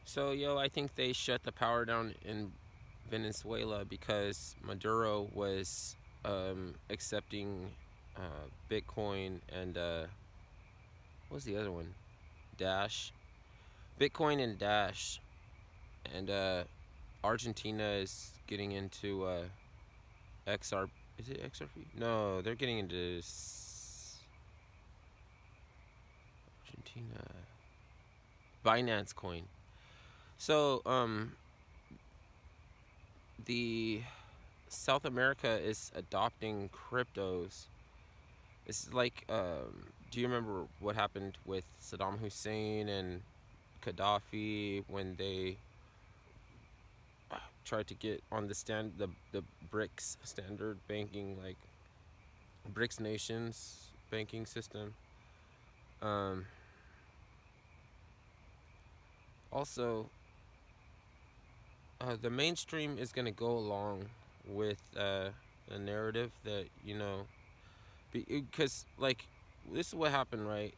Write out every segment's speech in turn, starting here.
So, yo, I think they shut the power down in Venezuela because Maduro was accepting Bitcoin and what was the other one? Dash. Bitcoin and Dash. And Argentina is getting into XR. Is it XRP? No, they're getting into Argentina. Binance Coin. So, the South America is adopting cryptos. It's like, do you remember what happened with Saddam Hussein and Gaddafi when they tried to get on the BRICS standard banking, like BRICS nations banking system? Um, Also, the mainstream is gonna go along with the narrative that because like this is what happened, right?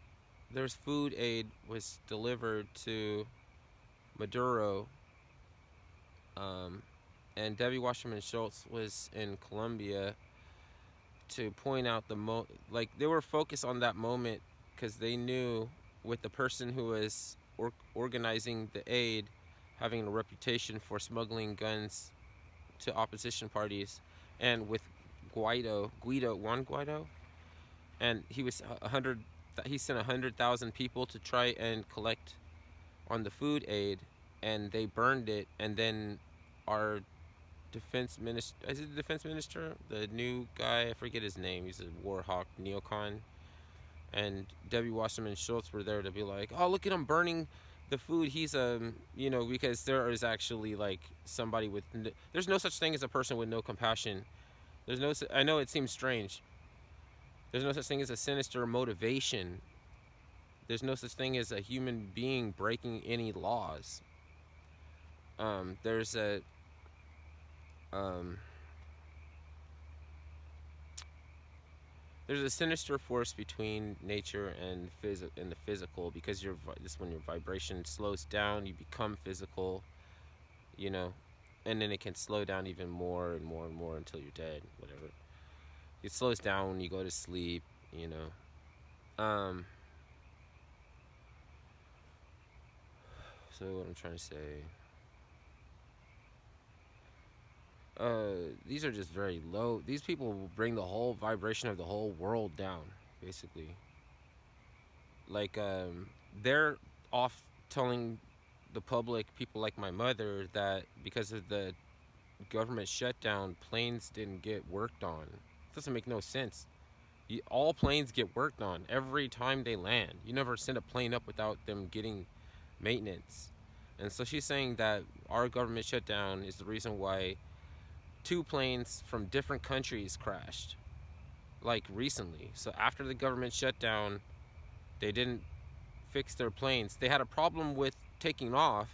There's food aid was delivered to Maduro, um, and Debbie Wasserman Schultz was in Colombia to point out like they were focused on that moment because they knew with the person who was organizing the aid having a reputation for smuggling guns to opposition parties, and with Juan Guaido, and he was 100. He sent 100,000 people to try and collect on the food aid, and they burned it. And then our defense minister, is it the defense minister, the new guy? I forget his name. He's a war hawk, neocon. And Debbie Wasserman Schultz were there to be like, oh, look at him burning the food. He's because there is actually like somebody with there's no such thing as a person with no compassion. There's no I know it seems strange. There's no such thing as a sinister motivation. There's no such thing as a human being breaking any laws. There's a um there's a sinister force between nature and the physical, because this when your vibration slows down, you become physical, you know, and then it can slow down even more and more and more until you're dead, whatever. It slows down when you go to sleep, you know. So what I'm trying to say, these are just very low. These people will bring the whole vibration of the whole world down, basically. Like, they're off telling the public, people like my mother, that because of the government shutdown, planes didn't get worked on. It doesn't make no sense. All planes get worked on every time they land. You never send a plane up without them getting maintenance. And so she's saying that our government shutdown is the reason why two planes from different countries crashed, like recently. So after the government shutdown, they didn't fix their planes. They had a problem with taking off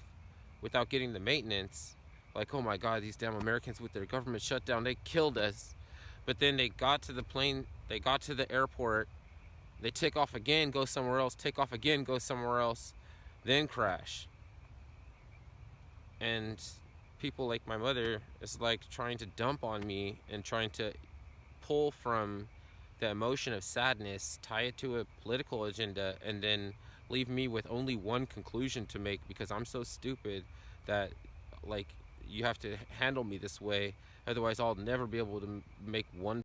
without getting the maintenance. Like, oh my God, these damn Americans with their government shutdown, they killed us. But then they got to the plane, they got to the airport, they take off again, go somewhere else, take off again, go somewhere else, then crash. And people like my mother is like trying to dump on me and trying to pull from the emotion of sadness, tie it to a political agenda, and then leave me with only one conclusion to make because I'm so stupid that, like, you have to handle me this way. Otherwise, I'll never be able to make one